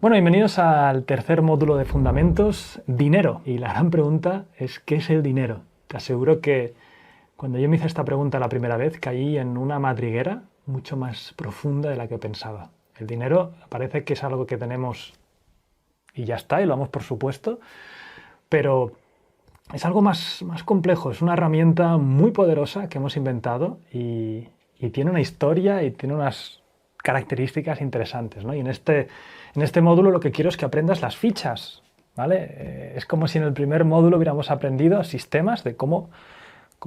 Bueno, bienvenidos al tercer módulo de Fundamentos, dinero. Y la gran pregunta es, ¿qué es el dinero? Te aseguro que cuando yo me hice esta pregunta la primera vez, caí en una madriguera mucho más profunda de la que pensaba. El dinero parece que es algo que tenemos y ya está, y lo damos por supuesto, pero es algo más complejo, es una herramienta muy poderosa que hemos inventado y tiene una historia y tiene unas características interesantes, ¿no? Y en este módulo lo que quiero es que aprendas las fichas, ¿vale? Es como si en el primer módulo hubiéramos aprendido sistemas de cómo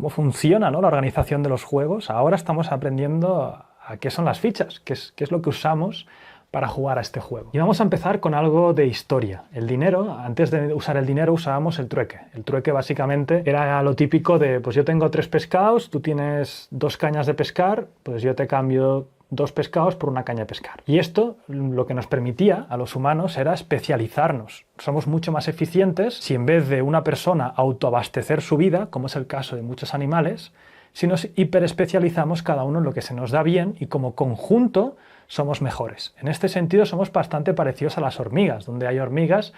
funciona, ¿no?, la organización de los juegos. Ahora estamos aprendiendo a qué son las fichas, qué es lo que usamos para jugar a este juego. Y vamos a empezar con algo de historia. El dinero, antes de usar el dinero usábamos el trueque. El trueque básicamente era lo típico de, pues yo tengo 3 pescados, tú tienes 2 cañas de pescar, pues yo te cambio 2 pescados por una caña de pescar. Y esto lo que nos permitía a los humanos era especializarnos. Somos mucho más eficientes si en vez de una persona autoabastecer su vida, como es el caso de muchos animales, si nos hiperespecializamos cada uno en lo que se nos da bien y como conjunto somos mejores. En este sentido somos bastante parecidos a las hormigas, donde hay hormigas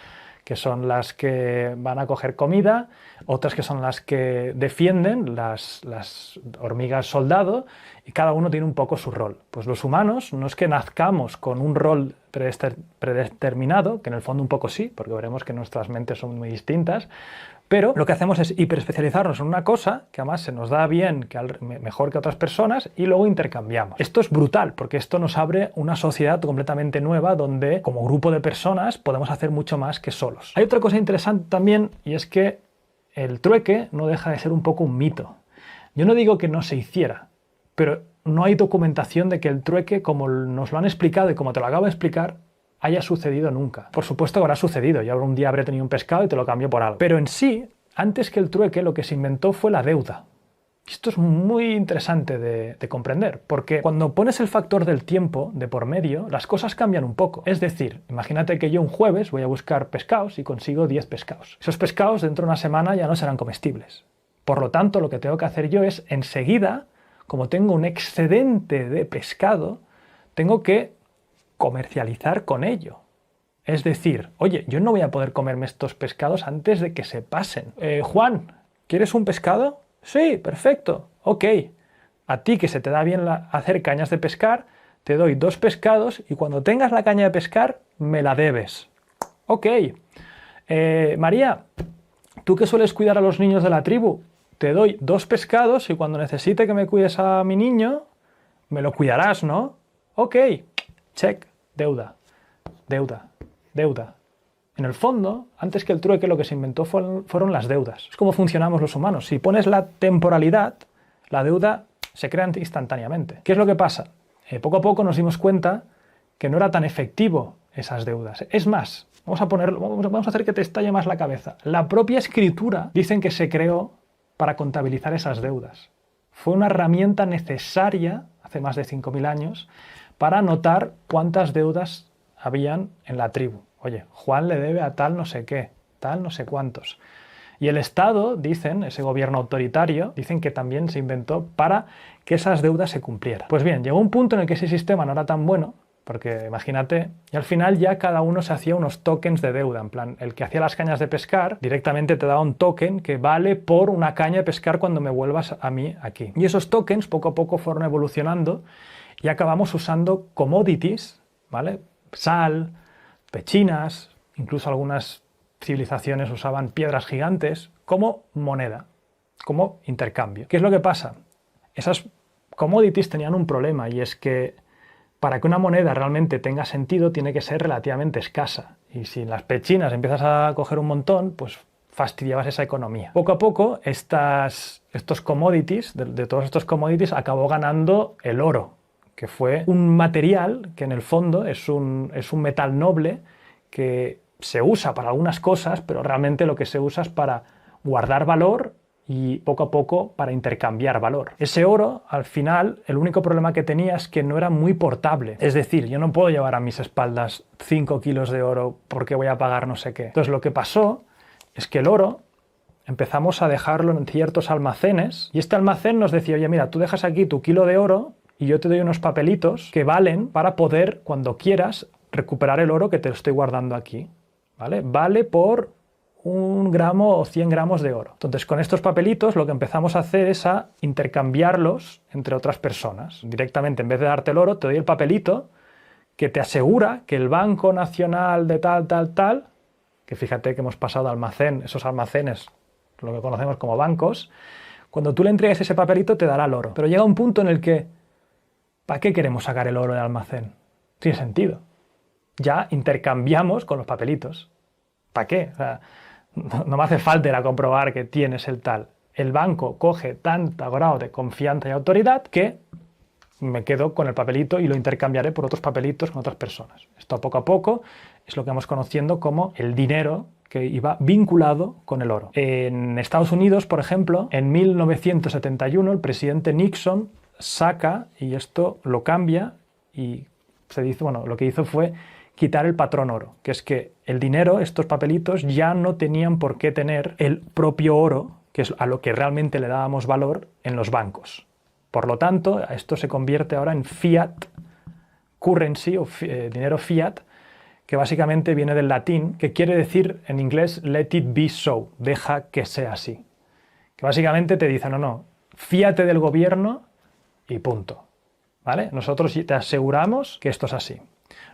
que son las que van a coger comida, otras que son las que defienden, las hormigas soldado, y cada uno tiene un poco su rol. Pues los humanos no es que nazcamos con un rol predeterminado, que en el fondo un poco sí, porque veremos que nuestras mentes son muy distintas, pero lo que hacemos es hiperespecializarnos en una cosa que además se nos da bien, mejor que otras personas, y luego intercambiamos. Esto es brutal, porque esto nos abre una sociedad completamente nueva donde como grupo de personas podemos hacer mucho más que solos. Hay otra cosa interesante también, y es que el trueque no deja de ser un poco un mito. Yo no digo que no se hiciera, pero no hay documentación de que el trueque, como nos lo han explicado y como te lo acabo de explicar, haya sucedido nunca. Por supuesto que habrá sucedido, yo un día habré tenido un pescado y te lo cambio por algo. Pero en sí, antes que el trueque, lo que se inventó fue la deuda. Esto es muy interesante de comprender, porque cuando pones el factor del tiempo de por medio, las cosas cambian un poco. Es decir, imagínate que yo un jueves voy a buscar pescados y consigo 10 pescados. Esos pescados dentro de una semana ya no serán comestibles. Por lo tanto, lo que tengo que hacer yo es, enseguida, como tengo un excedente de pescado, tengo que comercializar con ello. Es decir, oye, yo no voy a poder comerme estos pescados antes de que se pasen. Juan, ¿quieres un pescado? Sí, perfecto. Ok. A ti que se te da bien hacer cañas de pescar, te doy 2 pescados y cuando tengas la caña de pescar, me la debes. Ok. María, ¿tú que sueles cuidar a los niños de la tribu? Te doy 2 pescados y cuando necesite que me cuides a mi niño, me lo cuidarás, ¿no? Ok. Check, deuda, deuda, deuda. En el fondo, antes que el trueque, lo que se inventó fueron las deudas. Es como funcionamos los humanos. Si pones la temporalidad, la deuda se crea instantáneamente. ¿Qué es lo que pasa? Poco a poco nos dimos cuenta que no era tan efectivo esas deudas. Es más, vamos a hacer que te estalle más la cabeza. La propia escritura dicen que se creó para contabilizar esas deudas. Fue una herramienta necesaria hace más de 5.000 años para anotar cuántas deudas habían en la tribu. Oye, Juan le debe a tal no sé qué, tal no sé cuántos. Y el Estado, dicen, ese gobierno autoritario, dicen que también se inventó para que esas deudas se cumplieran. Pues bien, llegó un punto en el que ese sistema no era tan bueno, porque imagínate, y al final ya cada uno se hacía unos tokens de deuda, en plan, el que hacía las cañas de pescar directamente te daba un token que vale por una caña de pescar cuando me vuelvas a mí aquí. Y esos tokens poco a poco fueron evolucionando y acabamos usando commodities, ¿vale? Sal, pechinas, incluso algunas civilizaciones usaban piedras gigantes como moneda, como intercambio. ¿Qué es lo que pasa? Esas commodities tenían un problema y es que para que una moneda realmente tenga sentido tiene que ser relativamente escasa. Y si en las pechinas empiezas a coger un montón, pues fastidiabas esa economía. Poco a poco, estos commodities, de todos estos commodities, acabó ganando el oro, que fue un material que en el fondo es un metal noble que se usa para algunas cosas, pero realmente lo que se usa es para guardar valor y poco a poco para intercambiar valor. Ese oro, al final, el único problema que tenía es que no era muy portable. Es decir, yo no puedo llevar a mis espaldas 5 kilos de oro porque voy a pagar no sé qué. Entonces lo que pasó es que el oro empezamos a dejarlo en ciertos almacenes y este almacén nos decía, oye, mira, tú dejas aquí tu kilo de oro y yo te doy unos papelitos que valen para poder, cuando quieras, recuperar el oro que te estoy guardando aquí, ¿vale? Vale por 1 gramo o 100 gramos de oro. Entonces, con estos papelitos lo que empezamos a hacer es a intercambiarlos entre otras personas. Directamente, en vez de darte el oro, te doy el papelito que te asegura que el Banco Nacional de tal, que fíjate que hemos pasado de almacén, esos almacenes, lo que conocemos como bancos, cuando tú le entregues ese papelito te dará el oro. Pero llega un punto en el que, ¿para qué queremos sacar el oro del almacén? Tiene sentido. Ya intercambiamos con los papelitos. ¿Para qué? O sea, no me hace falta ir a comprobar que tienes el tal. El banco coge tanto grado de confianza y autoridad que me quedo con el papelito y lo intercambiaré por otros papelitos con otras personas. Esto poco a poco es lo que vamos conociendo como el dinero que iba vinculado con el oro. En Estados Unidos, por ejemplo, en 1971 el presidente Nixon saca, y esto lo cambia, y se dice, bueno, lo que hizo fue quitar el patrón oro, que es que el dinero, estos papelitos, ya no tenían por qué tener el propio oro, que es a lo que realmente le dábamos valor en los bancos. Por lo tanto, esto se convierte ahora en fiat currency o dinero fiat, que básicamente viene del latín, que quiere decir en inglés let it be so, deja que sea así. Que básicamente te dice, no, fíate del gobierno y punto. ¿Vale? Nosotros te aseguramos que esto es así.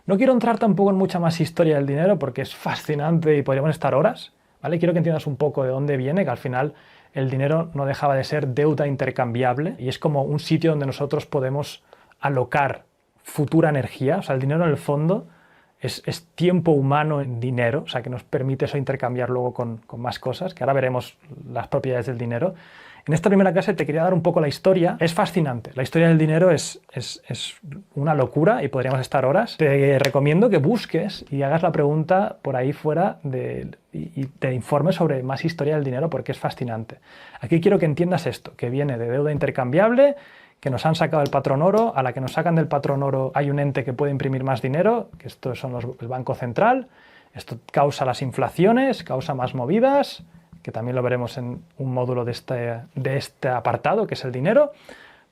No quiero entrar tampoco en mucha más historia del dinero porque es fascinante y podríamos estar horas, ¿vale? Quiero que entiendas un poco de dónde viene, que al final el dinero no dejaba de ser deuda intercambiable y es como un sitio donde nosotros podemos alocar futura energía. O sea, el dinero en el fondo es tiempo humano en dinero, o sea, que nos permite eso intercambiar luego con más cosas, que ahora veremos las propiedades del dinero. En esta primera clase te quería dar un poco la historia. Es fascinante. La historia del dinero es una locura y podríamos estar horas. Te recomiendo que busques y hagas la pregunta por ahí fuera y te informes sobre más historia del dinero porque es fascinante. Aquí quiero que entiendas esto, que viene de deuda intercambiable, que nos han sacado el patrón oro. A la que nos sacan del patrón oro hay un ente que puede imprimir más dinero, que esto son el Banco Central. Esto causa las inflaciones, causa más movidas, que también lo veremos en un módulo de este apartado, que es el dinero.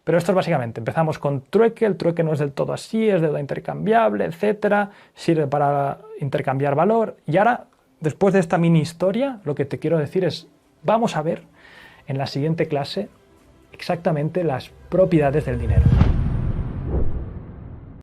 Pero esto es básicamente, empezamos con trueque, el trueque no es del todo así, es deuda intercambiable, etcétera, sirve para intercambiar valor. Y ahora, después de esta mini historia, lo que te quiero decir es, vamos a ver en la siguiente clase exactamente las propiedades del dinero.